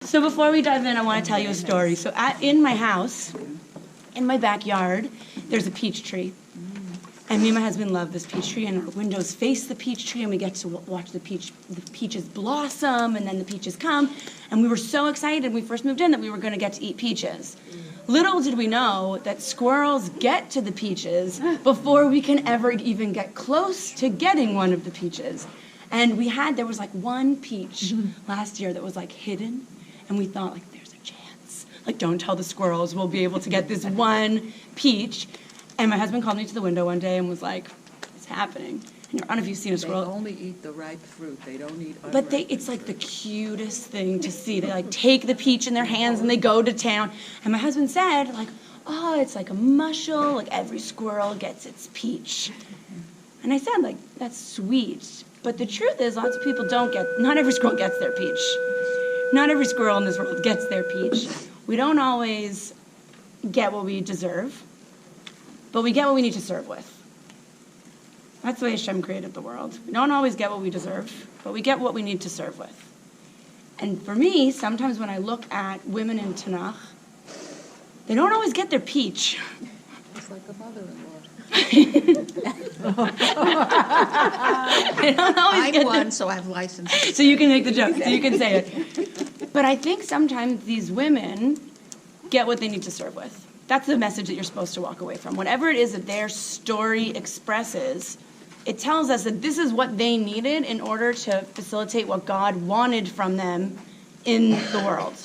So before we dive in, I want to tell you a story. So in my house, in my backyard, there's a peach tree. And me and my husband love this peach tree, and our windows face the peach tree, and we get to watch the peaches blossom, and then the peaches come. And we were so excited when we first moved in that we were going to get to eat peaches. Little did we know that squirrels get to the peaches before we can ever even get close to getting one of the peaches. And there was like one peach last year that was like hidden, and we thought like there's a chance. Like, don't tell the squirrels, we'll be able to get this one peach. And my husband called me to the window one day and was like, it's happening. And I don't know if you've seen a squirrel. They only eat the ripe fruit. They don't eat unripe. But it's like the cutest thing to see. They like take the peach in their hands and they go to town. And my husband said like, oh, it's like a mushel, like every squirrel gets its peach. And I said like, that's sweet. But the truth is lots of people not every squirrel gets their peach. Not every squirrel in this world gets their peach. We don't always get what we deserve, but we get what we need to serve with. That's the way Hashem created the world. We don't always get what we deserve, but we get what we need to serve with. And for me, sometimes when I look at women in Tanakh, they don't always get their peach. It's like a mother-in-law. They don't always I'm one, so I have license. So you can make the joke, so you can say it. But I think sometimes these women get what they need to serve with. That's the message that you're supposed to walk away from. Whatever it is that their story expresses, it tells us that this is what they needed in order to facilitate what God wanted from them in the world.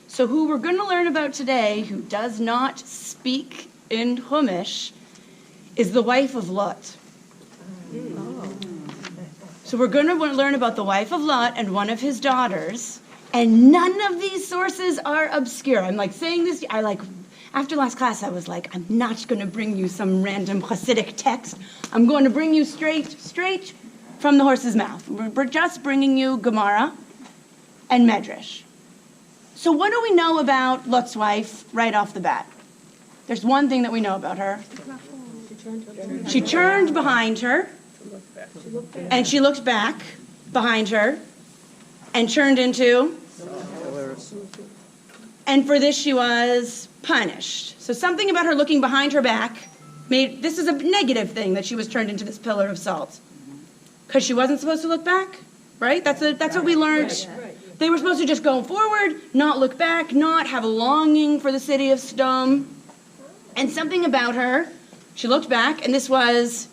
So who we're going to learn about today, who does not speak in Chumash, is the wife of Lot. So we're going to learn about the wife of Lot and one of his daughters, and none of these sources are obscure. I'm like saying this, after last class, I was like, I'm not going to bring you some random Hasidic text. I'm going to bring you straight from the horse's mouth. We're just bringing you Gemara and Medrash. So what do we know about Lot's wife right off the bat? There's one thing that we know about her. She turned behind her, and she looked back behind her, and turned into... And for this she was punished. So something about her looking behind her back this is a negative thing that she was turned into this pillar of salt. Because she wasn't supposed to look back, right? That's what we learned. Right. They were supposed to just go forward, not look back, not have a longing for the city of Sodom. And something about her, she looked back, and this was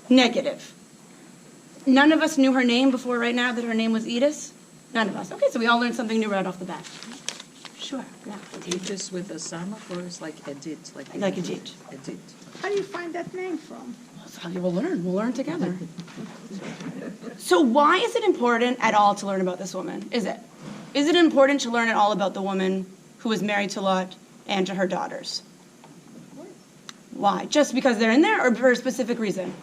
negative. None of us knew her name before right now, that her name was Edith? None of us. Okay, so we all learned something new right off the bat. Sure. Yeah. Edith with a samach, or it's like Edith? Like Edith. Edith. How do you find that name from? That's how you will learn. We'll learn together. So why is it important at all to learn about this woman? Is it? Is it important to learn at all about the woman who was married to Lot and to her daughters? Why? Just because they're in there, or for a specific reason?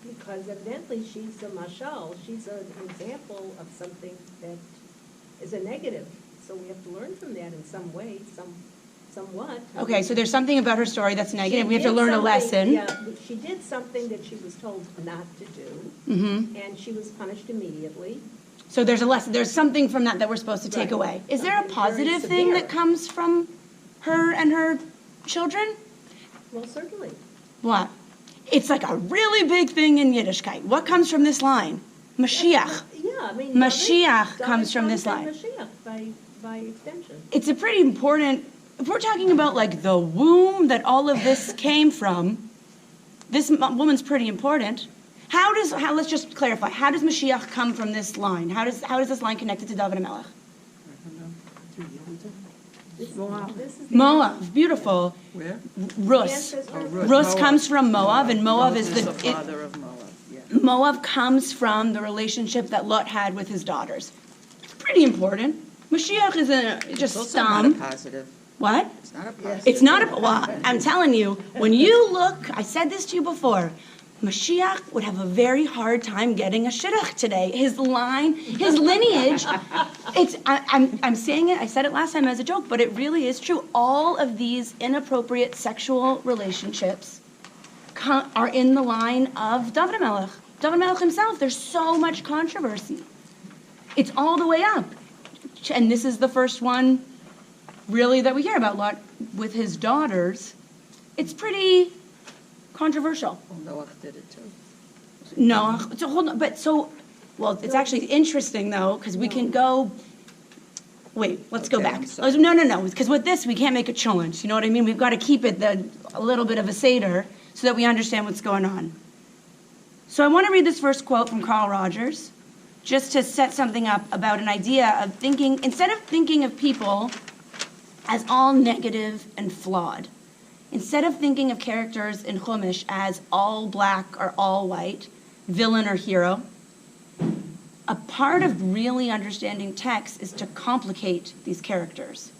Because evidently she's a mashal. She's an example of something that is a negative. So we have to learn from that in some way, somewhat. Okay, so there's something about her story that's negative. We have to learn a lesson. Yeah, she did something that she was told not to do, and she was punished immediately. So there's a lesson. There's something from that we're supposed to take away. Is there a positive thing that comes from her and her children? Well, certainly. What? It's like a really big thing in Yiddishkeit. What comes from this line? Mashiach. Yeah, I mean, Mashiach comes from this line. Mashiach by extension. It's a pretty important, if we're talking about like the womb that all of this came from, this woman's pretty important. Let's just clarify, how does Mashiach come from this line? How does this line connected to David HaMelech? Moab, beautiful. Where? Rus. Rus. Rus comes from Moab, and Moab is the father of Moab. Yeah. Moab comes from the relationship that Lot had with his daughters. It's pretty important. Mashiach is just It's stam. also not a positive. What? It's not a positive. It's not a, well, I'm telling you, when you look, I said this to you before, Mashiach would have a very hard time getting a shidduch today. His line, his lineage, I'm saying it, I said it last time as a joke, but it really is true. All of these inappropriate sexual relationships are in the line of David HaMelech. David HaMelech himself, there's so much controversy. It's all the way up. and this is the first one really that we hear about Lot with his daughters, it's pretty controversial. Well, Noah did it too. No, so hold on, well, it's actually interesting though, because we can go, wait, let's go Okay, back. I'm sorry. No, because with this, we can't make a challenge, you know what I mean? We've got to keep it a little bit of a Seder so that we understand what's going on. So I want to read this first quote from Carl Rogers, just to set something up about an idea of thinking, instead of thinking of people as all negative and flawed, instead of thinking of characters in Chumash as all black or all white, villain or hero, a part of really understanding text is to complicate these characters.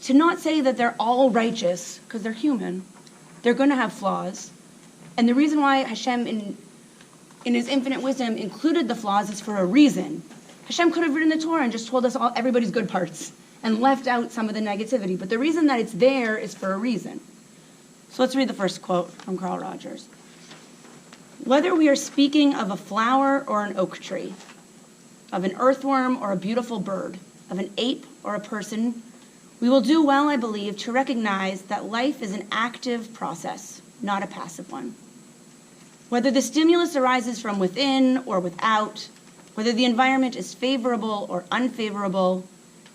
To not say that they're all righteous, because they're human. They're going to have flaws. And the reason why Hashem, in his infinite wisdom, included the flaws is for a reason. Hashem could have written the Torah and just told us all everybody's good parts and left out some of the negativity. But the reason that it's there is for a reason. So let's read the first quote from Carl Rogers. Whether we are speaking of a flower or an oak tree, of an earthworm or a beautiful bird, of an ape or a person, we will do well, I believe, to recognize that life is an active process, not a passive one. Whether the stimulus arises from within or without, whether the environment is favorable or unfavorable,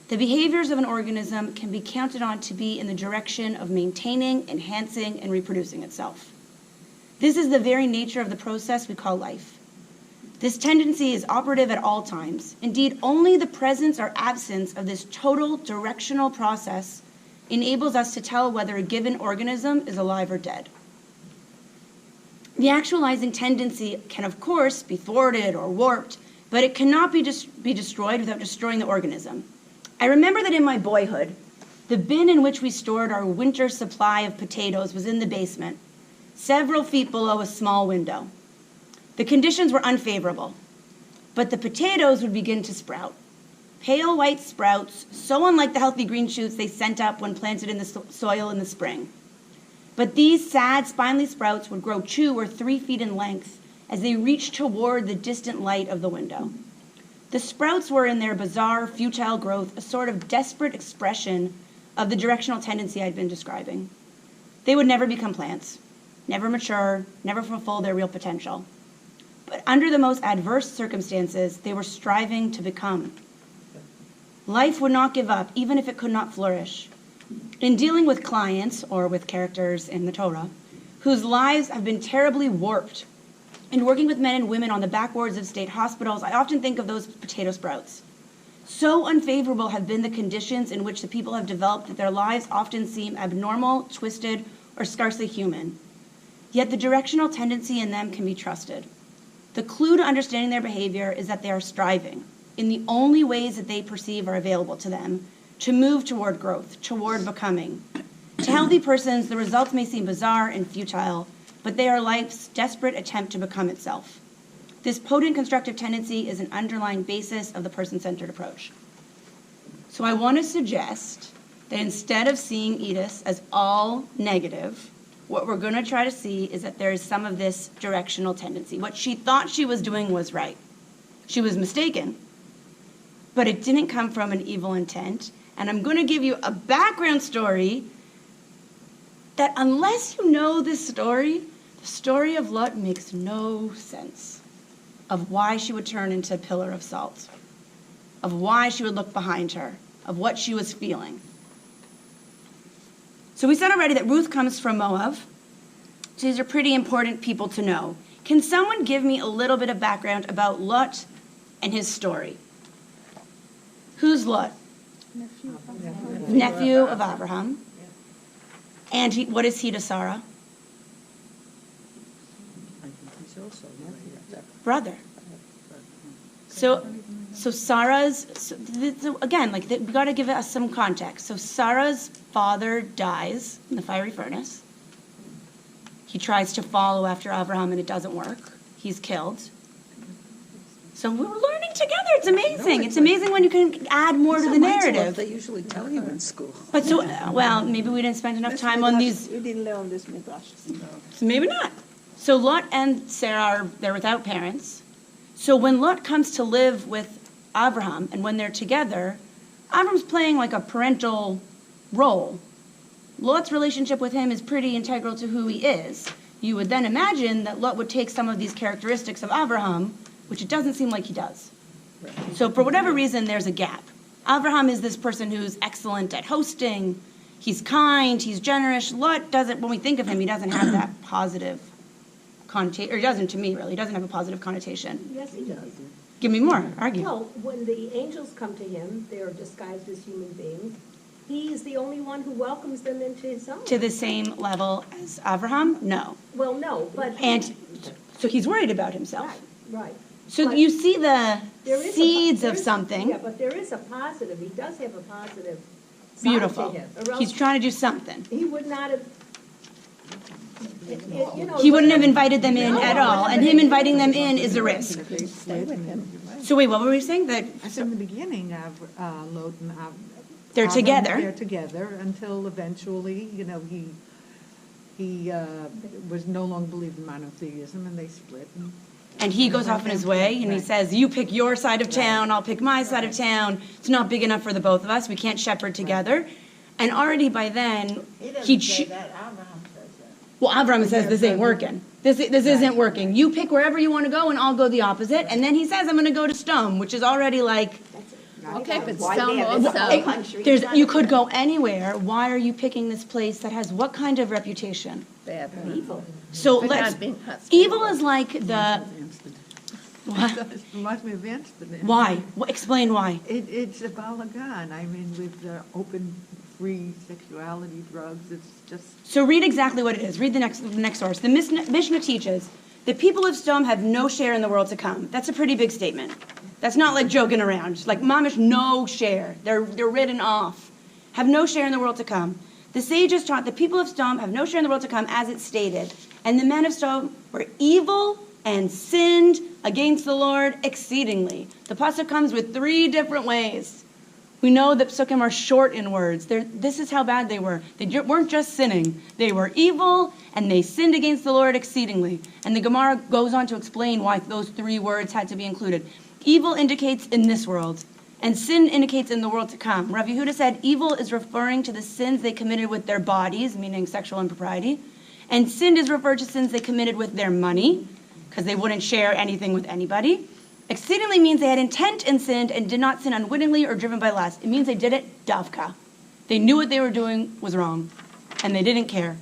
the behaviors of an organism can be counted on to be in the direction of maintaining, enhancing, and reproducing itself. This is the very nature of the process we call life. This tendency is operative at all times. Indeed, only the presence or absence of this total directional process enables us to tell whether a given organism is alive or dead. The actualizing tendency can, of course, be thwarted or warped, but it cannot be destroyed without destroying the organism. I remember that in my boyhood, the bin in which we stored our winter supply of potatoes was in the basement, several feet below a small window. The conditions were unfavorable, but the potatoes would begin to sprout. Pale white sprouts, so unlike the healthy green shoots they sent up when planted in the soil in the spring. But these sad, spindly sprouts would grow 2 or 3 feet in length as they reached toward the distant light of the window. The sprouts were in their bizarre, futile growth a sort of desperate expression of the directional tendency I'd been describing. They would never become plants, never mature, never fulfill their real potential. But under the most adverse circumstances, they were striving to become. Life would not give up, even if it could not flourish. In dealing with clients, or with characters in the Torah, whose lives have been terribly warped, and working with men and women on the back wards of state hospitals, I often think of those potato sprouts. So unfavorable have been the conditions in which the people have developed that their lives often seem abnormal, twisted, or scarcely human. Yet the directional tendency in them can be trusted. The clue to understanding their behavior is that they are striving, in the only ways that they perceive are available to them, to move toward growth, toward becoming. To healthy persons, the results may seem bizarre and futile, but they are life's desperate attempt to become itself. This potent constructive tendency is an underlying basis of the person-centered approach. So I want to suggest that instead of seeing Edith as all negative, what we're going to try to see is that there is some of this directional tendency. What she thought she was doing was right. She was mistaken, but it didn't come from an evil intent. And I'm going to give you a background story that unless you know this story, the story of Lot makes no sense of why she would turn into a pillar of salt, of why she would look behind her, of what she was feeling. So we said already that Ruth comes from Moab. So these are pretty important people to know. Can someone give me a little bit of background about Lot and his story? Who's Lot? Nephew of Abraham. And what is he to Sarah? I think he's also Brother. So Sarah's, so again, like we got to give us some context. So Sarah's father dies in the fiery furnace. He tries to follow after Abraham and it doesn't work. He's killed. So we're learning together. It's amazing. It's amazing when you can add more to the narrative. They usually tell you in school. But so, well, maybe we didn't spend enough time on these. You didn't learn this midrash. So maybe not. So Lot and Sarah they're without parents. So when Lot comes to live with Abraham and when they're together, Avram's playing like a parental role. Lot's relationship with him is pretty integral to who he is. You would then imagine that Lot would take some of these characteristics of Abraham, which it doesn't seem like he does. So for whatever reason, there's a gap. Abraham is this person who's excellent at hosting. He's kind, he's generous. Lot doesn't, when we think of him, he doesn't have that positive connotation, or he doesn't to me, really. He doesn't have a positive connotation. Yes, he does. Give me more, argue. Well, when the angels come to him, they're disguised as human beings. He is the only one who welcomes them into his home. To the same level as Abraham? No. Well, no, but. And so he's worried about himself. Right. So But you see the there is a- seeds there of is- something. Yeah, but there is a positive, he does have a positive side Beautiful. to him. Or else He's trying to do something. He would not have, you know. He wouldn't have invited them in No, at I all, wouldn't and have him been- inviting them in is a risk. Stay with him. So wait, what were we saying? That As in the beginning of Lot and They're Avram, together. They're together until eventually, he was no longer believed in monotheism, and they split. and he goes off on his way, and he says, "You pick your side of town, I'll pick my side of town. It's not big enough for the both of us. We can't shepherd together." And already by then, He doesn't say that, Abraham says that. well, Abraham says this ain't working. This isn't working. You pick wherever you want to go, and I'll go the opposite. And then he says, "I'm going to go to Sodom," which is already like. Okay, but Why some there? This is also, a country. There's, you could go anywhere. Why are you picking this place that has what kind of reputation? Bad. Evil. So For let's. not being hospitable. Evil is like the. What? It reminds me of Amsterdam. Why? Explain why. It's a balagan. I mean, with open, free sexuality, drugs, it's just. So read exactly what it is. Read the next source. The Mishnah teaches the people of Sodom have no share in the world to come. That's a pretty big statement. That's not like joking around. Like mamish, no share. They're written off. Have no share in the world to come. The sages taught the people of Sodom have no share in the world to come, as it stated. And the men of Sodom were evil and sinned against the Lord exceedingly. The pasuk comes with 3 different ways. We know that psukim are short in words. This is how bad they were. They weren't just sinning. They were evil, and they sinned against the Lord exceedingly. And the Gemara goes on to explain why those 3 words had to be included. Evil indicates in this world, and sin indicates in the world to come. Rav Yehuda said evil is referring to the sins they committed with their bodies, meaning sexual impropriety, and sin is referred to sins they committed with their money, because they wouldn't share anything with anybody. Exceedingly means they had intent and sinned and did not sin unwittingly or driven by lust. It means they did it davka. They knew what they were doing was wrong, and they didn't care.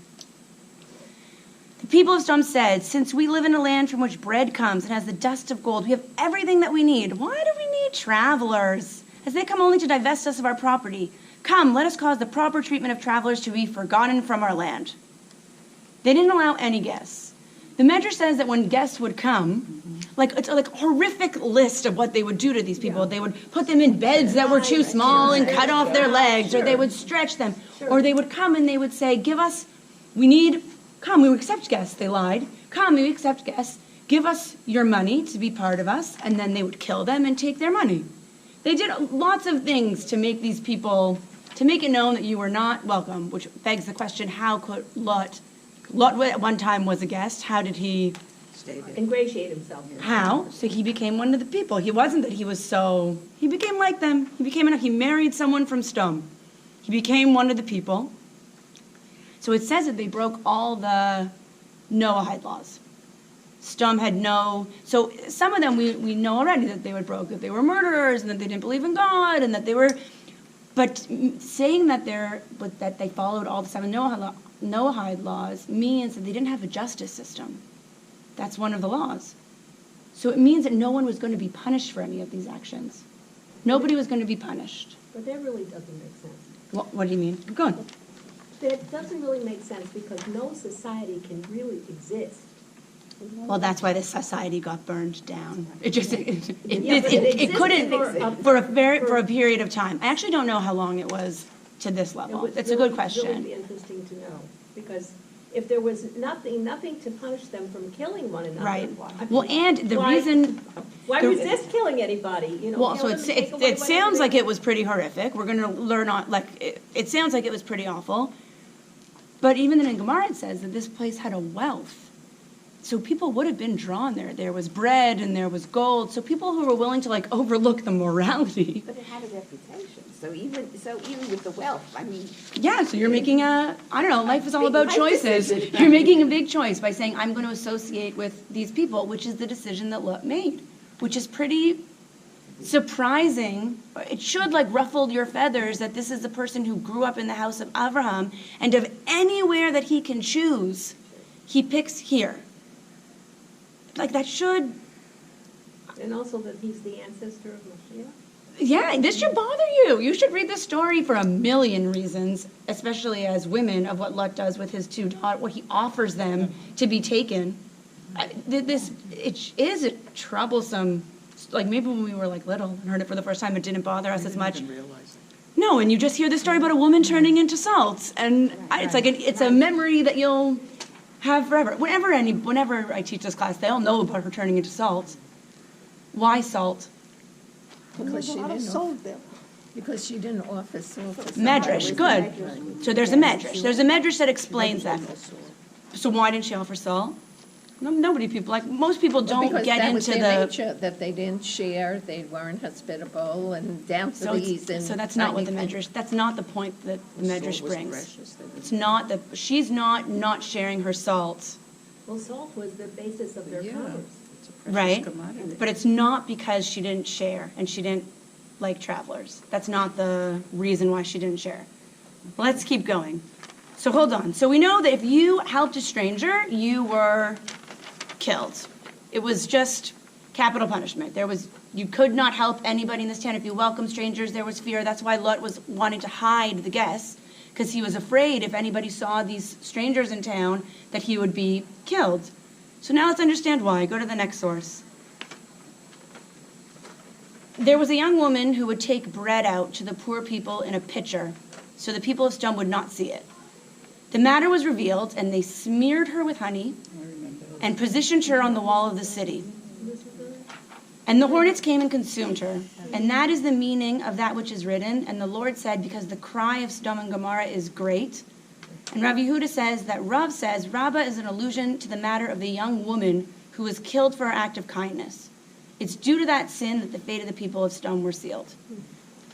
The people of Sodom said, "Since we live in a land from which bread comes and has the dust of gold, we have everything that we need. Why do we need travelers? As they come only to divest us of our property. Come, let us cause the proper treatment of travelers to be forgotten from our land." They didn't allow any guests. The Medrash says that when guests would come, it's like a horrific list of what they would do to these people. They would put them in beds that were too small and cut off their legs, or they would stretch them, or they would come and they would say, we would accept guests. They lied. Come, we accept guests. Give us your money to be part of us, and then they would kill them and take their money. They did lots of things to make these people, to make it known that you were not welcome, which begs the question, how could Lot at one time was a guest. How did he? Ingratiate himself. How? So he became one of the people. He wasn't that he was so. He became like them. He married someone from Sodom. He became one of the people. So it says that they broke all the Noahide laws. Sodom had no. So some of them we know already that they broke. That they were murderers and that they didn't believe in God and that they were. But saying that they followed all the 7 Noahide laws means that they didn't have a justice system. That's one of the laws. So it means that no one was going to be punished for any of these actions. Nobody was going to be punished. But that really doesn't make sense. What do you mean? Go on. That doesn't really make sense because no society can really exist. Well, that's why this society got burned down. It just it existed couldn't for a period of time. I actually don't know how long it was to this level. That's a good It question. would be interesting to know because if there was nothing to punish them from killing one another. Right. why- Well, and the why- reason. Why the- resist killing anybody? Well, kill so them and take away it sounds whatever like they- it was pretty horrific. We're going to learn on it sounds like it was pretty awful. But even then in Gemara it says that this place had a wealth. So people would have been drawn there. There was bread and there was gold. So people who were willing to overlook the morality. But it had a reputation. So even with the wealth, I mean, Yeah, so you're making I don't know, life is all Big about life choices. decision. You're making a big choice by saying, I'm going to associate with these people, which is the decision that Lot made, which is pretty surprising. It should like ruffle your feathers that this is the person who grew up in the house of Abraham, and of anywhere that he can choose, he picks here. Like that should, And also that he's the ancestor of Mashiach. yeah, this should bother you. You should read this story for a million reasons, especially as women, of what Lot does with his two daughters, what he offers them to be taken. It is a troublesome, like maybe when we were like little and heard it for the first time, it didn't bother us as much. No, and you just hear the story about a woman turning into salt, and it's like it's a memory that you'll have forever. Whenever I teach this class, they all know about her turning into salt. Why salt? Because she didn't offer, because she didn't offer salt. to Medrash, somebody. good. So there's a medrash. There's a medrash that explains that. So why didn't she offer salt? Most people don't Because get that was into their the. nature, that they didn't share, they weren't hospitable, and down to these. So that's not what the medrash. That's not the point that the medrash brings. It's not that she's not sharing her salt, Well, salt was the basis of their Yeah. commerce. It's a precious right? commodity. But it's not because she didn't share and she didn't like travelers. That's not the reason why she didn't share. Let's keep going. So hold on. So we know that if you helped a stranger, you were killed. It was just capital punishment. You could not help anybody in this town. If you welcomed strangers, there was fear. That's why Lot was wanting to hide the guests, because he was afraid if anybody saw these strangers in town that he would be killed. So now let's understand why. Go to the next source. There was a young woman who would take bread out to the poor people in a pitcher, so the people of Sodom would not see it. The matter was revealed, and they smeared her with honey and positioned her on the wall of the city. And the hornets came and consumed her. And that is the meaning of that which is written. And the Lord said, because the cry of Sodom and Gomorrah is great. And Rav Yehuda says that Rav says, Rabbah is an allusion to the matter of the young woman who was killed for her act of kindness. It's due to that sin that the fate of the people of Sodom were sealed.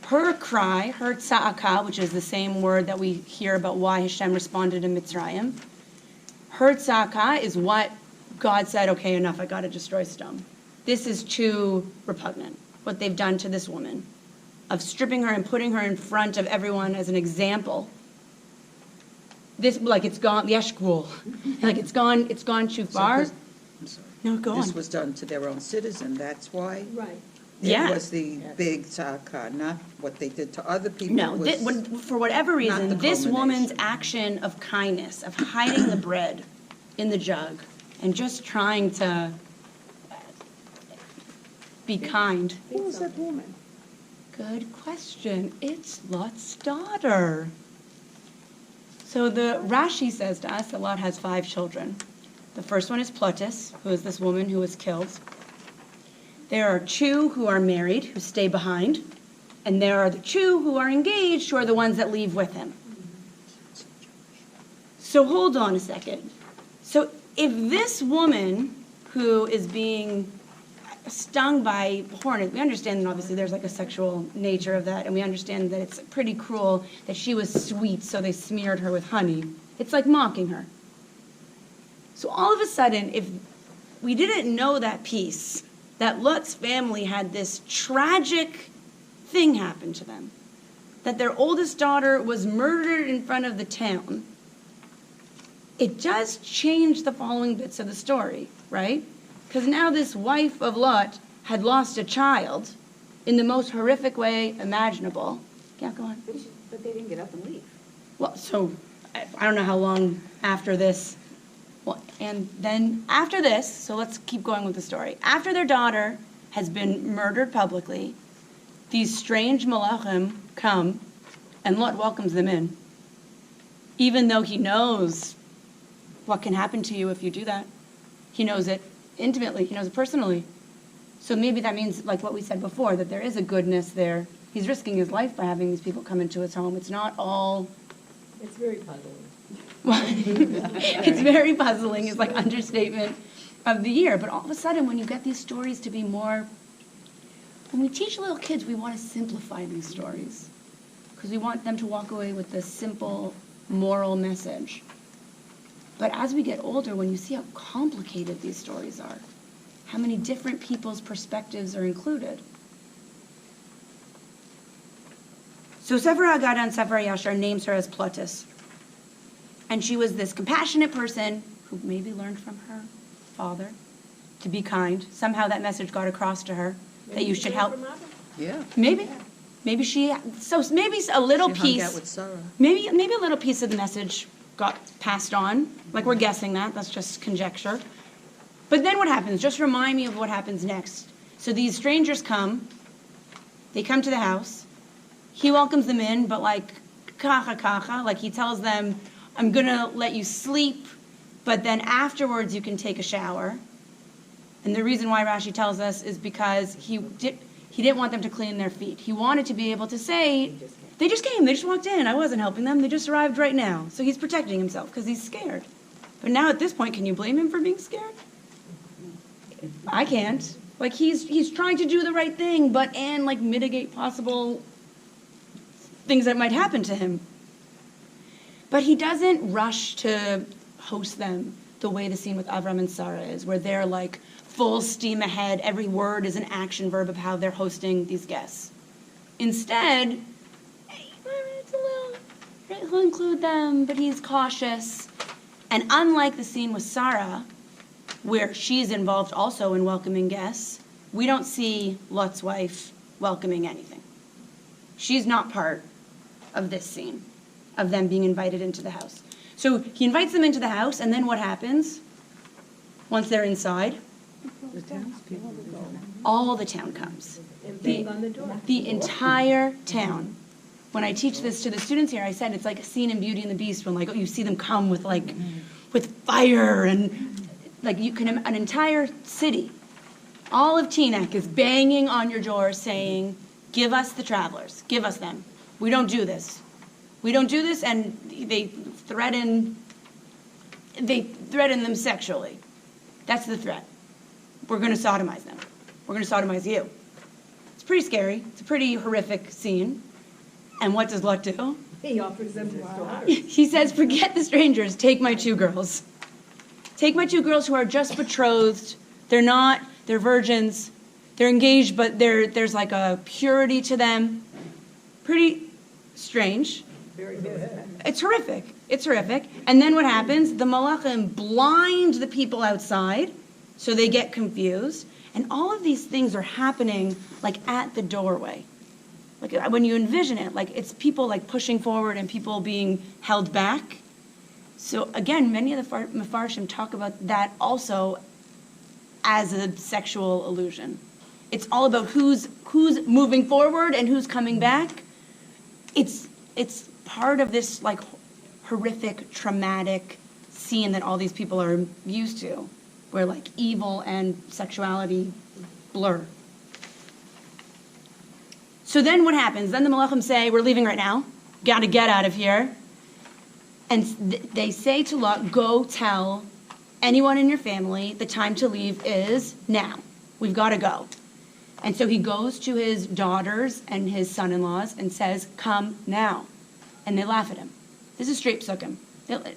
Her cry, her tza'akah, which is the same word that we hear about why Hashem responded in Mitzrayim, her tza'akah is what God said, okay, enough, I got to destroy Sodom. This is too repugnant, what they've done to this woman, of stripping her and putting her in front of everyone as an example. This, like, it's gone, yeshkul, like it's gone too far. I'm sorry. No, go This on. was done to their own citizen, that's why? Right. Yeah. It was the big tzaka, not what they did to other people. No, was for whatever reason, the this woman's culmination. action of kindness, of hiding the bread in the jug, and just trying to be kind. Who was that woman? Good question. It's Lot's daughter. So the Rashi says to us that Lot has 5 children. The first one is Plotis, who is this woman who was killed. There are 2 who are married, who stay behind. And there are the 2 who are engaged, who are the ones that leave with him. So hold on a second. So if this woman who is being stung by hornets, we understand that obviously there's like a sexual nature of that, and we understand that it's pretty cruel that she was sweet, so they smeared her with honey. It's like mocking her. So all of a sudden, if we didn't know that piece, that Lot's family had this tragic thing happen to them, that their oldest daughter was murdered in front of the town, it does change the following bits of the story, right? Because now this wife of Lot had lost a child in the most horrific way imaginable. Yeah, go on. But they didn't get up and leave. Well, so I don't know how long after this. Well, and then after this, so let's keep going with the story. After their daughter has been murdered publicly, these strange malachim come, and Lot welcomes them in, even though he knows what can happen to you if you do that. He knows it intimately. He knows it personally. So maybe that means, like what we said before, that there is a goodness there. He's risking his life by having these people come into his home. It's not all... It's very puzzling. It's very puzzling. It's like understatement of the year. But all of a sudden, when you get these stories to be more... When we teach little kids, we want to simplify these stories. because we want them to walk away with this simple moral message. But as we get older, when you see how complicated these stories are, how many different people's perspectives are included. So Sefer Agada and Sefer Yashar names her as Plotis. And she was this compassionate person who maybe learned from her father to be kind. Somehow that message got across to her that you should help. Yeah. Maybe. Maybe maybe a little She piece. hung out with Sarah. Maybe a little piece of the message got passed on. Like, we're guessing that. That's just conjecture. But then what happens? Just remind me of what happens next. So these strangers come. They come to the house. He welcomes them in, but like, kacha. Like, he tells them, I'm going to let you sleep, but then afterwards you can take a shower. And the reason why Rashi tells us is because he didn't want them to clean their feet. He wanted to be able to say, they just came, they just walked in, I wasn't helping them, they just arrived right now. So he's protecting himself because he's scared. But now at this point, can you blame him for being scared? I can't. Like, he's trying to do the right thing, and like mitigate possible things that might happen to him. But he doesn't rush to host them the way the scene with Avram and Sarah is, where they're like full steam ahead. Every word is an action verb of how they're hosting these guests. Instead, it's a little, he'll include them, but he's cautious. And unlike the scene with Sarah, where she's involved also in welcoming guests, we don't see Lot's wife welcoming anything. She's not part of this scene, of them being invited into the house. So he invites them into the house, and then what happens once they're inside? The townspeople. All the town comes. And bang on the door. The entire town. When I teach this to the students here, I said it's like a scene in Beauty and the Beast when, like, you see them come with fire and like an entire city. All of Teaneck is banging on your door saying, give us the travelers, give us them. We don't do this. We don't do this, and they threaten them sexually. That's the threat. We're going to sodomize them. We're going to sodomize you. It's pretty scary. It's a pretty horrific scene. And what does Lot do? He offers them his daughter. He says, forget the strangers, take my two girls. Take my two girls who are just betrothed. They're virgins. They're engaged, but there's like a purity to them. Pretty strange. Very horrific. It's horrific. It's horrific. And then what happens? The malachim blind the people outside, so they get confused. And all of these things are happening like at the doorway. Like when you envision it, like it's people like pushing forward and people being held back. So again, many of the Mefarshim talk about that also as a sexual illusion. It's all about who's moving forward and who's coming back. It's part of this like horrific, traumatic scene that all these people are used to, where like evil and sexuality blur. So then what happens? Then the Malachim say, we're leaving right now. Got to get out of here. And they say to Lot, go tell anyone in your family the time to leave is now. We've got to go. And so he goes to his daughters and his son-in-laws and says, come now. And they laugh at him. This is straight psukim.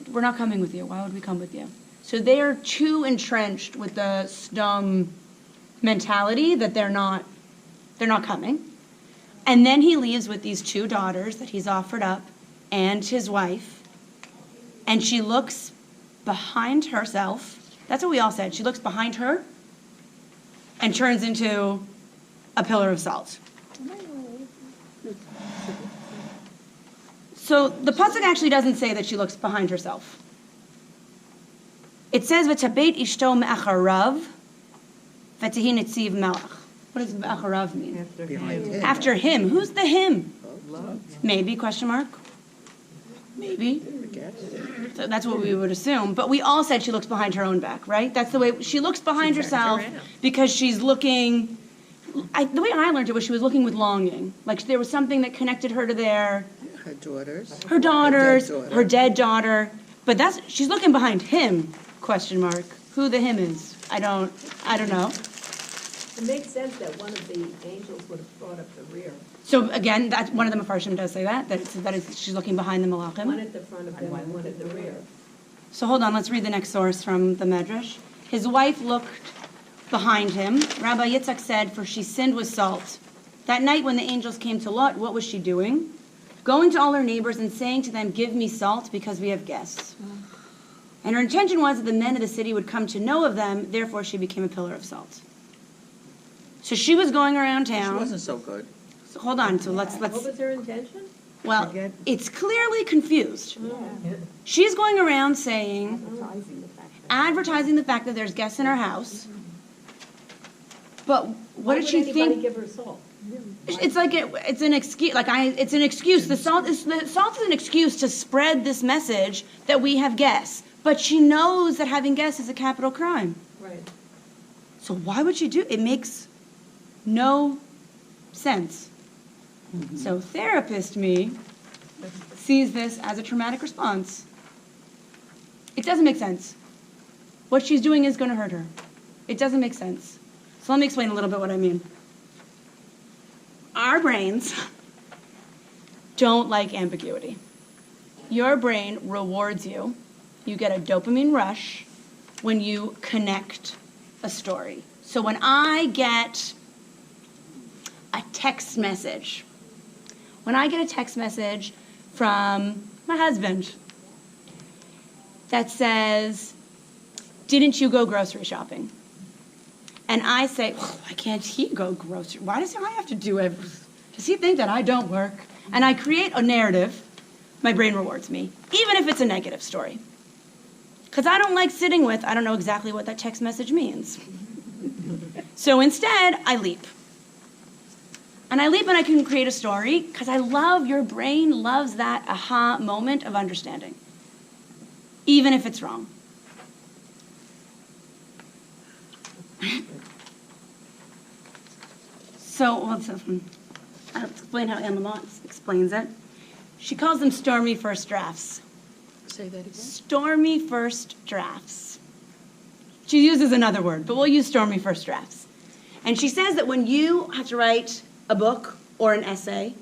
We're not coming with you. Why would we come with you? So they are too entrenched with the Sdom mentality that they're not coming. And then he leaves with these two daughters that he's offered up and his wife. And she looks behind herself. That's what we all said. She looks behind her and turns into a pillar of salt. So the pasuk actually doesn't say that she looks behind herself. It says, "V'tabeit ishto me'acharav, v'tehi netziv melech." What does me'acharav mean? After Behind him. him. After him. Who's the him? Love. Maybe, question mark? Maybe. I guess. So that's what we would assume. But we all said she looks behind her own back, right? That's the way, she looks behind herself because she's looking, the way I learned it was she was looking with longing. Like there was something that connected her to Her daughters. her daughters, Her dead daughter. her dead daughter. But she's looking behind him, question mark. Who the him is, I don't know. It makes sense that one of the angels would have brought up the rear, So again, that's one of the Mefarshim does say that she's looking behind the one Malachim. at the front of them and one at the rear. So hold on, let's read the next source from the Medrash. His wife looked behind him. Rabbi Yitzchak said, for she sinned with salt. That night when the angels came to Lot, what was she doing? Going to all her neighbors and saying to them, give me salt because we have guests. And her intention was that the men of the city would come to know of them, therefore she became a pillar of salt. So she was going around She town. wasn't so good. So hold on, so let's, What was her intention? well, Forget- it's clearly confused. Yeah. She's going around saying, Advertising the fact that. advertising the fact that there's guests in her house. But what did she Why would anybody think? give her salt? It's like it's an excuse. It's an excuse. The salt is an excuse to spread this message that we have guests. But she knows that having guests is a capital crime. Right. So why would she do? It makes no sense. So therapist me sees this as a traumatic response. It doesn't make sense. What she's doing is going to hurt her. It doesn't make sense. So let me explain a little bit what I mean. Our brains don't like ambiguity. Your brain rewards you. You get a dopamine rush when you connect a story. So when I get a text message, from my husband that says, didn't you go grocery shopping? And I say, oh, why can't he go grocery? Why does I have to do everything? Does he think that I don't work? And I create a narrative, my brain rewards me, even if it's a negative story. Because I don't like sitting with, I don't know exactly what that text message means. So instead, I leap. And I leap and I can create a story because your brain loves that aha moment of understanding, even if it's wrong. So, I'll explain how Emma Mott explains it. She calls them stormy first drafts. Say that again? Stormy first drafts. She uses another word, but we'll use stormy first drafts. And she says that when you have to write a book or an essay,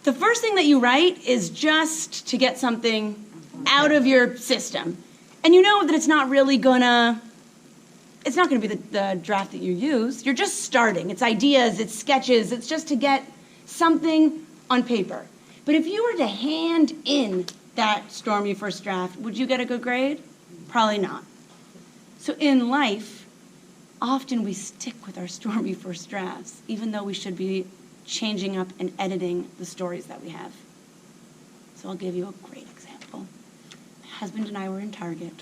the first thing that you write is just to get something out of your system. And you know that it's not gonna be the draft that you use. You're just starting. It's ideas, it's sketches, it's just to get something on paper. But if you were to hand in that stormy first draft, would you get a good grade? Probably not. So in life, often we stick with our stormy first drafts, even though we should be changing up and editing the stories that we have. So I'll give you a great example. My husband and I were in Target.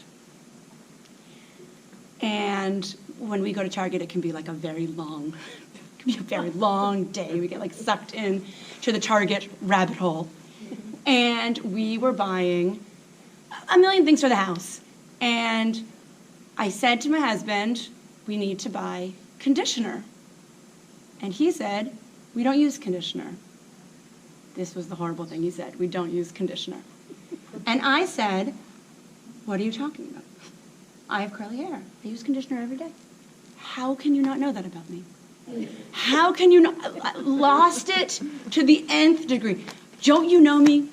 And when we go to Target, it can be like a very long day. We get like sucked in to the Target rabbit hole. And we were buying a million things for the house. And I said to my husband, we need to buy conditioner. And he said, we don't use conditioner. This was the horrible thing he said, we don't use conditioner. And I said, what are you talking about? I have curly hair. I use conditioner every day. How can you not know that about me? How can you not? Lost it to the nth degree. Don't you know me?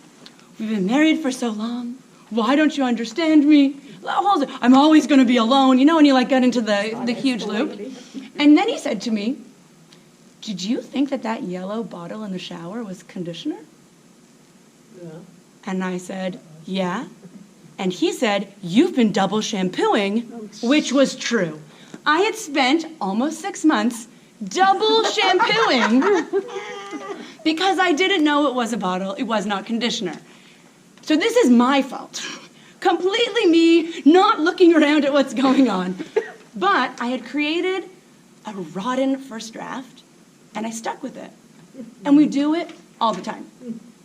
We've been married for so long. Why don't you understand me? I'm always going to be alone. You know when you like get into the huge loop? And then he said to me, did you think that yellow bottle in the shower was conditioner? Yeah. And I said, yeah. And he said, you've been double shampooing, which was true. I had spent almost 6 months double shampooing because I didn't know it was a bottle. It was not conditioner. So this is my fault. Completely me not looking around at what's going on. But I had created a rotten first draft, and I stuck with it. And we do it all the time.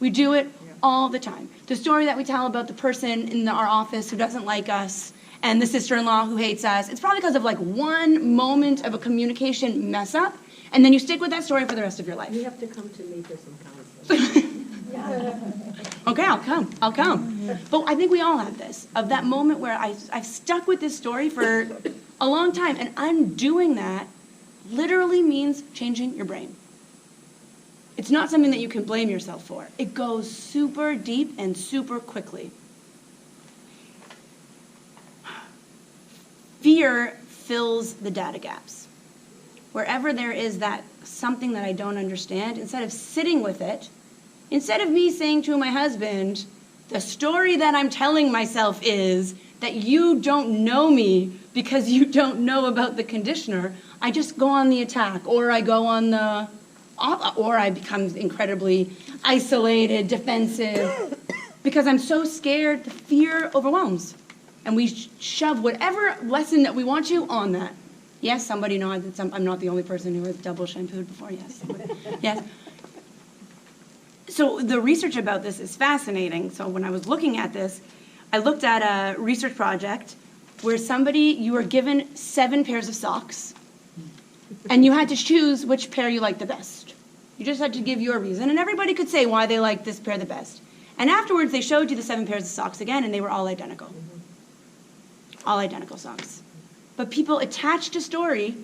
We do it all the time. The story that we tell about the person in our office who doesn't like us and the sister-in-law who hates us, it's probably because of like one moment of a communication mess up, and then you stick with that story for the rest of your life. You have to come to me for some counseling. Okay, I'll come. But I think we all have this, of that moment where I've stuck with this story for a long time, and I'm doing that literally means changing your brain. It's not something that you can blame yourself for. It goes super deep and super quickly. Fear fills the data gaps. Wherever there is that something that I don't understand, instead of sitting with it, instead of me saying to my husband, the story that I'm telling myself is that you don't know me because you don't know about the conditioner, I just go on the attack, or I go on the, or I become incredibly isolated, defensive, because I'm so scared, the fear overwhelms. And we shove whatever lesson that we want to on that. Yes, somebody nods. I'm not the only person who has double shampooed before, yes. Yes. So the research about this is fascinating. So when I was looking at this, I looked at a research project where you were given 7 pairs of socks, and you had to choose which pair you liked the best. You just had to give your reason, and everybody could say why they liked this pair the best. And afterwards, they showed you the 7 pairs of socks again, and they were all identical. All identical socks. But people attached a story.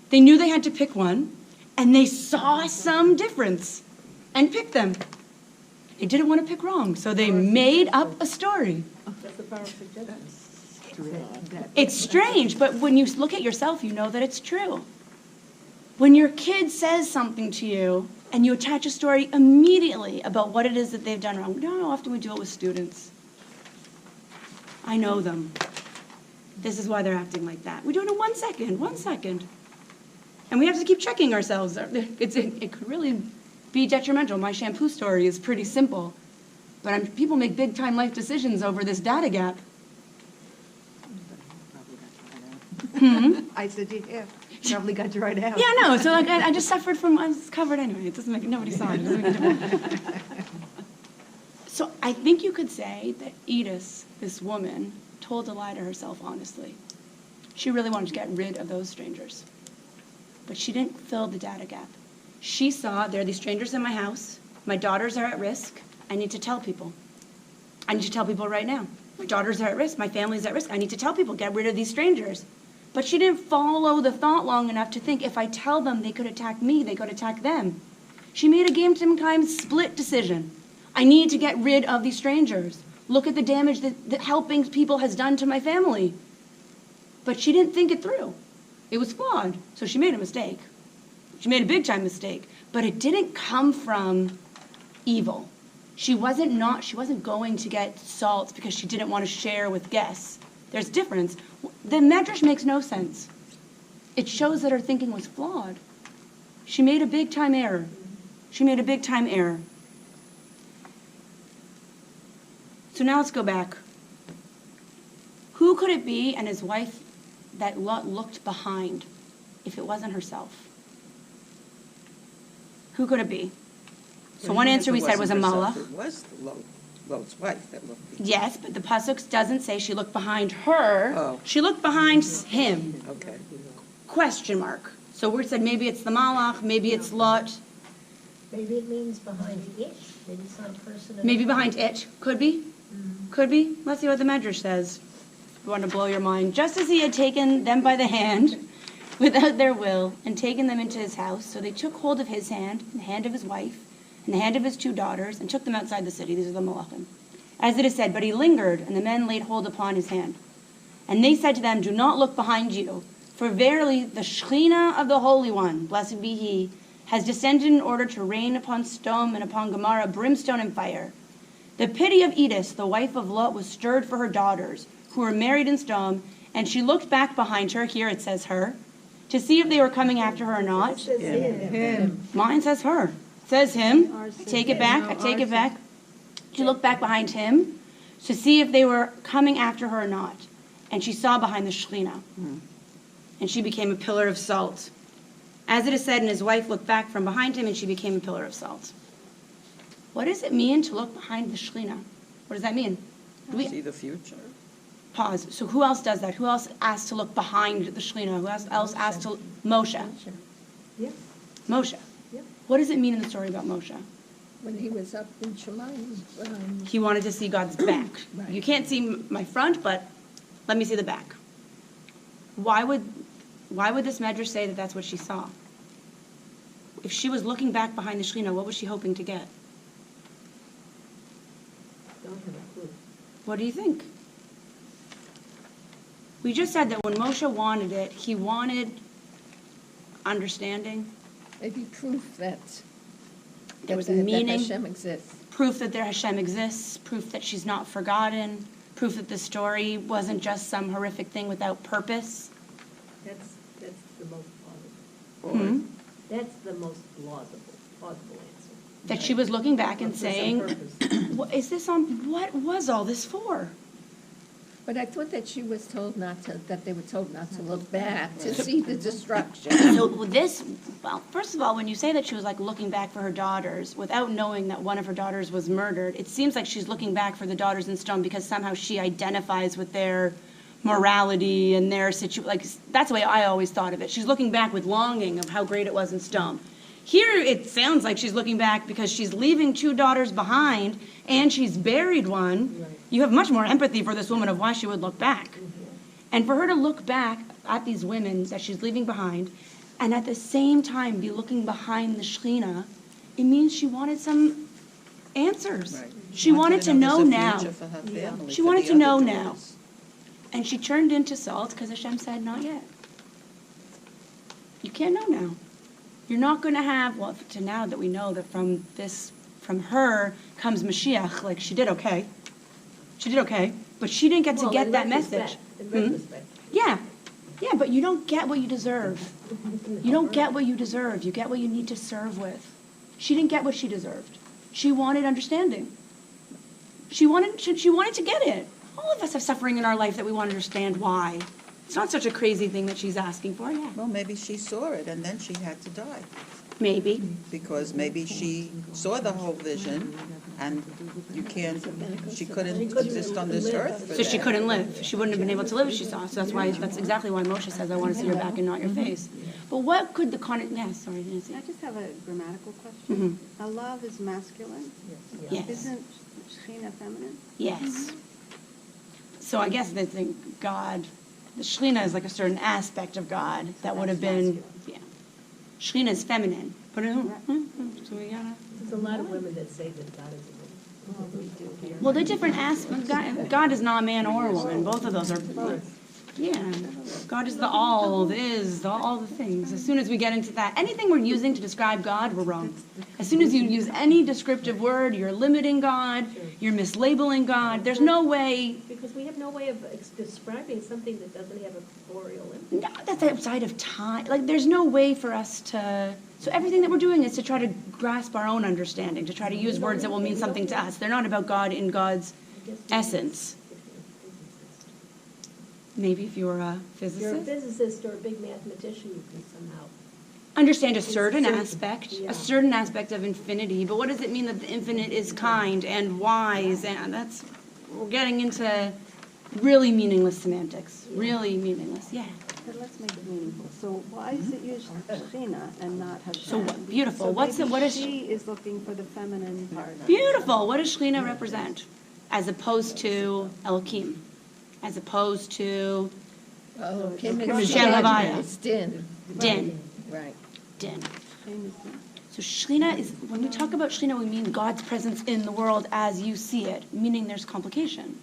They knew they had to pick one, and they saw some difference and picked them. They didn't want to pick wrong, so they made up a story. That's the power of suggestion. It's strange, but when you look at yourself, you know that it's true. When your kid says something to you, and you attach a story immediately about what it is that they've done wrong. You know how often we do it with students? I know them. This is why they're acting like that. We do it in 1 second, 1 second. And we have to keep checking ourselves. It could really be detrimental. My shampoo story is pretty simple. But people make big-time life decisions over this data gap. I said, yeah, probably got you right out. Yeah, no, so like I just suffered from, I was covered anyway. It doesn't make, nobody saw it. It doesn't make a difference. So I think you could say that Edith, this woman, told a lie to herself honestly. She really wanted to get rid of those strangers. But she didn't fill the data gap. She saw, there are these strangers in my house. My daughters are at risk. I need to tell people. I need to tell people right now. My daughters are at risk. My family's at risk. I need to tell people, get rid of these strangers. But she didn't follow the thought long enough to think if I tell them they could attack me, they could attack them. She made a game-time split decision. I need to get rid of these strangers. Look at the damage that helping people has done to my family. But she didn't think it through. It was flawed, so she made a mistake. She made a big-time mistake. But it didn't come from evil. She wasn't going to get salt because she didn't want to share with guests. There's difference. The medrash makes no sense. It shows that her thinking was flawed. She made a big-time error. She made a big-time error. So now let's go back. Who could it be and his wife that looked behind if it wasn't herself? Who could it be? So one answer we said was a malach. It was Lot's wife that looked. Yes, but the pasuk doesn't say she looked behind her. Oh. She looked behind him. Okay. Question mark. So we said maybe it's the malach, maybe it's Lot, Maybe it means behind it, maybe some person. maybe behind it. Could be. Could be. Let's see what the medrash says. We want to blow your mind. Just as he had taken them by the hand, without their will, and taken them into his house, so they took hold of his hand, and the hand of his wife, and the hand of his 2 daughters, and took them outside the city. These are the malachim. As it is said, but he lingered, and the men laid hold upon his hand. And they said to them, do not look behind you, for verily the Shekhinah of the Holy One, blessed be he, has descended in order to rain upon Sodom and upon Gomorrah brimstone and fire. The pity of Edith, the wife of Lot, was stirred for her daughters, who were married in Sodom, and she looked back behind her, here it says her, to see if they were coming after her or not. Him. Mine says her. It says him. Take it back. I take it back. She looked back behind him to see if they were coming after her or not. And she saw behind the Shekhinah. And she became a pillar of salt. As it is said, and his wife looked back from behind him, and she became a pillar of salt. What does it mean to look behind the Shekhinah? What does that mean? See the future. Pause. So who else does that? Who else asked to look behind the Shekhinah? Who else asked to... Moshe. Yeah. Moshe. Yeah. What does it mean in the story about Moshe? When he was up in Shemayim, He wanted to see God's back. Right. You can't see my front, but let me see the back. Why would Why would this medrash say that that's what she saw? If she was looking back behind the Shekhinah, what was she hoping to get? Don't have a clue. What do you think? We just said that when Moshe wanted it, he wanted understanding, Maybe proof that. there was that meaning, Hashem exists. proof that their Hashem exists, proof that she's not forgotten, proof that the story wasn't just some horrific thing without purpose. That's the most plausible. Hmm? That's the most plausible answer. That she was looking back and For some saying, purpose. what was all this for? But I thought that she was told not to, that they were told not to look back, to see the destruction. So well, first of all, when you say that she was like looking back for her daughters without knowing that one of her daughters was murdered, it seems like she's looking back for the daughters in stone because somehow she identifies with their morality and their situation. Like, that's the way I always thought of it. She's looking back with longing of how great it was in stone. Here, it sounds like she's looking back because she's leaving 2 daughters behind and she's buried one. Right. You have much more empathy for this woman of why she would look back. And for her to look back at these women that she's leaving behind and at the same time be looking behind the Shekhinah, it means she wanted some answers. Right. She wanted to know there's a now. future for her family, She for wanted the to other know now. daughters. And she turned into salt because Hashem said, not yet. You can't know now. You're not going to have, well, to now that we know that from her comes Mashiach, like she did okay. She did okay, but she didn't get to Well, get in that retrospect, message. In Hmm? retrospect. Yeah, but you don't get what you deserve. You don't get what you deserve. You get what you need to serve with. She didn't get what she deserved. She wanted understanding. She wanted to get it. All of us have suffering in our life that we want to understand why. It's not such a crazy thing that she's asking for, yeah. Well, maybe she saw it and then she had to die. Maybe. Because maybe she saw the whole vision and she couldn't exist on this earth for So she that. couldn't live. She wouldn't have been able to live if she saw. So that's exactly why Moshe says, I want to see your back and not your face. But what could the sorry, Nancy. I just have a grammatical question. Alav is masculine. Yes. Isn't Shekhinah feminine? Yes. So I guess they think God, the Shekhinah is like a certain aspect of God that would have been, yeah. Shekhinah is feminine. But so we gotta. There's a lot of women that say that God is a woman. Well, they're different aspects. God is not man or woman. Both of those are. Yeah. God is the all, the is, all the things. As soon as we get into that, anything we're using to describe God, we're wrong. As soon as you use any descriptive word, you're limiting God, you're mislabeling God. There's no way. Because we have no way of describing something that doesn't have a corporeal impact. No, that's outside of time. Like, there's no way for us to. So everything that we're doing is to try to grasp our own understanding, to try to use words that will mean something to us. They're not about God in God's essence. Maybe if you're a If you're a physicist. physicist or a big mathematician, you can somehow. Understand a certain certain, aspect, yeah. a certain aspect of infinity. But what does it mean that the infinite is kind and wise? And we're getting into really meaningless semantics. Really meaningless, yeah. But let's make it meaningful. So why is it used Shekhinah and not Hashem? So what- beautiful. So What's maybe what is she is looking for the feminine part. beautiful? What does Shekhinah represent? As opposed to Elohim, as opposed to Oh, Kim Shem is Havaya. It's Din. Din. Right. Din. Shame is not. So Shekhinah is, when we talk about Shekhinah, we mean God's presence in the world as you see it, meaning there's complication.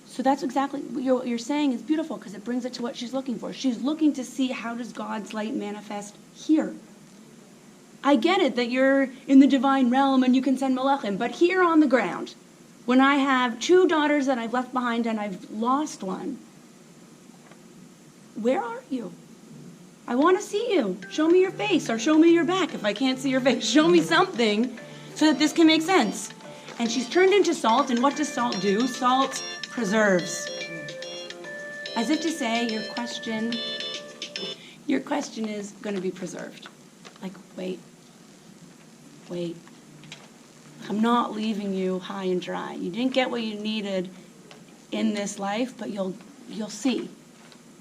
So that's exactly what you're saying is beautiful because it brings it to what she's looking for. She's looking to see how does God's light manifest here. I get it that you're in the divine realm and you can send malachim, but here on the ground, when I have 2 daughters that I've left behind and I've lost one, where are you? I want to see you. Show me your face or show me your back if I can't see your face. Show me something so that this can make sense. And she's turned into salt, and what does salt do? Salt preserves. As if to say, your question is going to be preserved. Like, wait. I'm not leaving you high and dry. You didn't get what you needed in this life, but you'll see.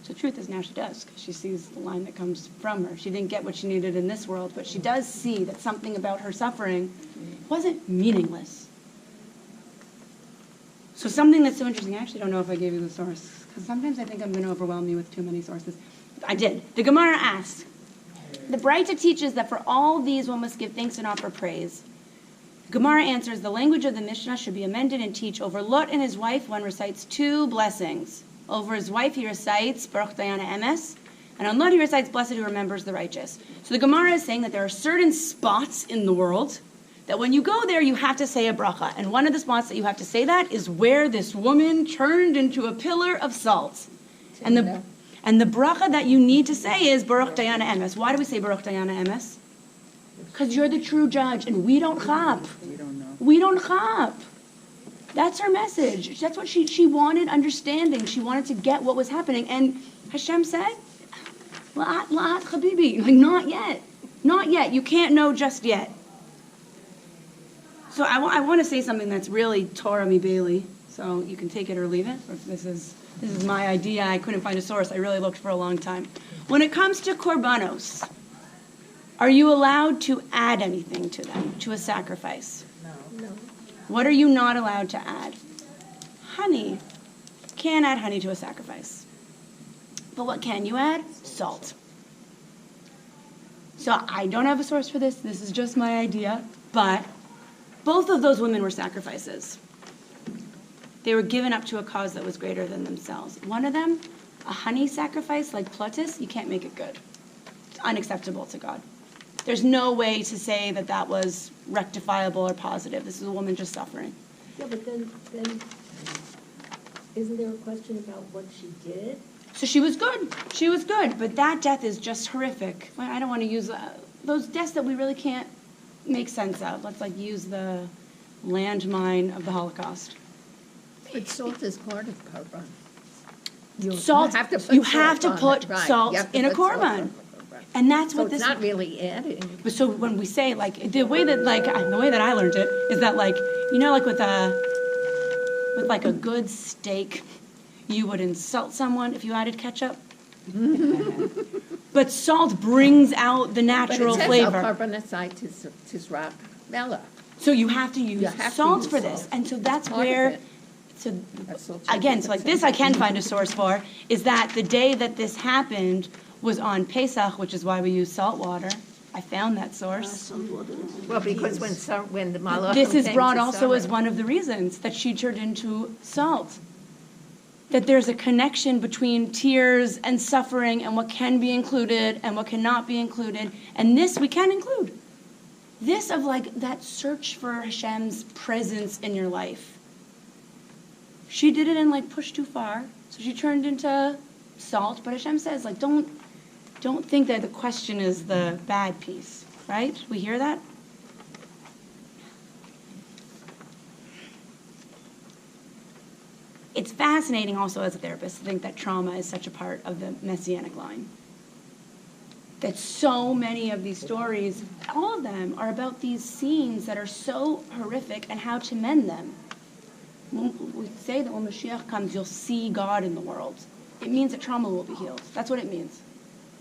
So the truth is now she does, because she sees the line that comes from her. She didn't get what she needed in this world, but she does see that something about her suffering wasn't meaningless. So something that's so interesting, I actually don't know if I gave you the source, because sometimes I think I'm going to overwhelm you with too many sources. I did. The Gemara asks, the Braita teaches that for all these one must give thanks and offer praise. The Gemara answers, the language of the Mishnah should be amended and teach over Lot and his wife, one recites 2 blessings. Over his wife he recites Baruch Dayana Emes, and on Lot he recites Blessed who remembers the righteous. So the Gemara is saying that there are certain spots in the world that when you go there you have to say a bracha. And one of the spots that you have to say that is where this woman turned into a pillar of salt. And the bracha that you need to say is Baruch Dayana Emes. Why do we say Baruch Dayana Emes? Because you're the true judge, and we don't chap. We don't know. We don't chap. That's her message. That's what she wanted, understanding. She wanted to get what was happening. And Hashem said, La'at, la'at, habibi. Like, not yet. Not yet. You can't know just yet. So I want to say something that's really Torah mi Bailey. So you can take it or leave it. This is my idea. I couldn't find a source. I really looked for a long time. When it comes to korbanos, are you allowed to add anything to them, to a sacrifice? No. What are you not allowed to add? Honey. Can't add honey to a sacrifice. But what can you add? Salt. So I don't have a source for this. This is just my idea. But both of those women were sacrifices. They were given up to a cause that was greater than themselves. One of them, a honey sacrifice like Plutus, you can't make it good. It's unacceptable to God. There's no way to say that that was rectifiable or positive. This is a woman just suffering. Yeah, but then isn't there a question about what she did? So she was good. She was good. But that death is just horrific. I don't want to use those deaths that we really can't make sense of. Let's use the landmine of the Holocaust. But salt is part of korban. Salt, you have to put salt in a korban. And that's So what it's this. not really adding. But so when we say the way that I learned it is that with a good steak, you would insult someone if you added ketchup. But salt brings out the natural flavor. But it says al korban tizrak melech. So you have to use salt for this, and so that's Part of where. it. So That's what again, you- so this I can find a source for, is that the day that this happened was on Pesach, which is why we use salt water. I found that source. Well, because when the malachim This is came brought to also as Sarah- one of the reasons that she turned into salt. That there's a connection between tears and suffering and what can be included and what cannot be included. And this we can include. This of that search for Hashem's presence in your life. She did it and pushed too far, so she turned into salt. But Hashem says don't think that the question is the bad piece, right? We hear that? It's fascinating also as a therapist to think that trauma is such a part of the messianic line. That so many of these stories, all of them, are about these scenes that are so horrific and how to mend them. We say that when Mashiach comes, you'll see God in the world. It means that trauma will be healed. That's what it means.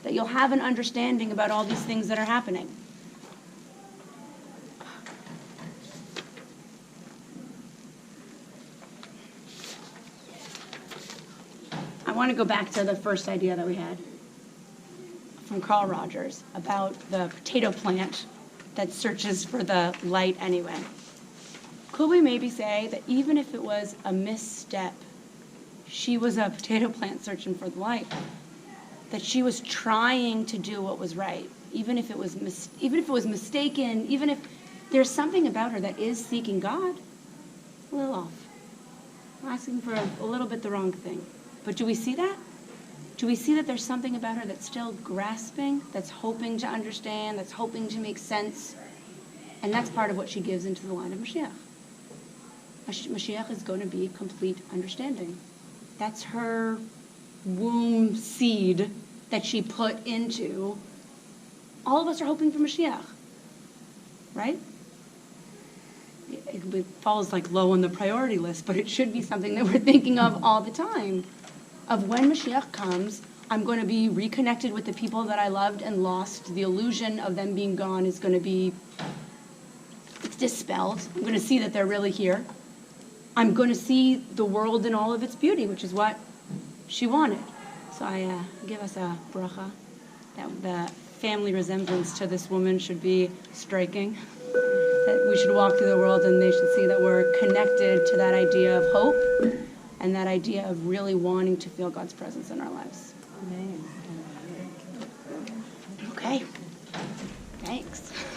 That you'll have an understanding about all these things that are happening. I want to go back to the first idea that we had from Carl Rogers about the potato plant that searches for the light anyway. Could we maybe say that even if it was a misstep, she was a potato plant searching for the light, that she was trying to do what was right, even if it was mistaken, even if there's something about her that is seeking God, a little off, asking for a little bit the wrong thing. But do we see that? Do we see that there's something about her that's still grasping, that's hoping to understand, that's hoping to make sense? And that's part of what she gives into the line of Mashiach. Mashiach is going to be complete understanding. That's her womb seed that she put into. All of us are hoping for Mashiach, right? It falls low on the priority list, but it should be something that we're thinking of all the time. Of when Mashiach comes, I'm going to be reconnected with the people that I loved and lost. The illusion of them being gone is going to be dispelled. I'm going to see that they're really here. I'm going to see the world in all of its beauty, which is what she wanted. So I give us a bracha that the family resemblance to this woman should be striking. That we should walk through the world and they should see that we're connected to that idea of hope and that idea of really wanting to feel God's presence in our lives. Amen. Okay.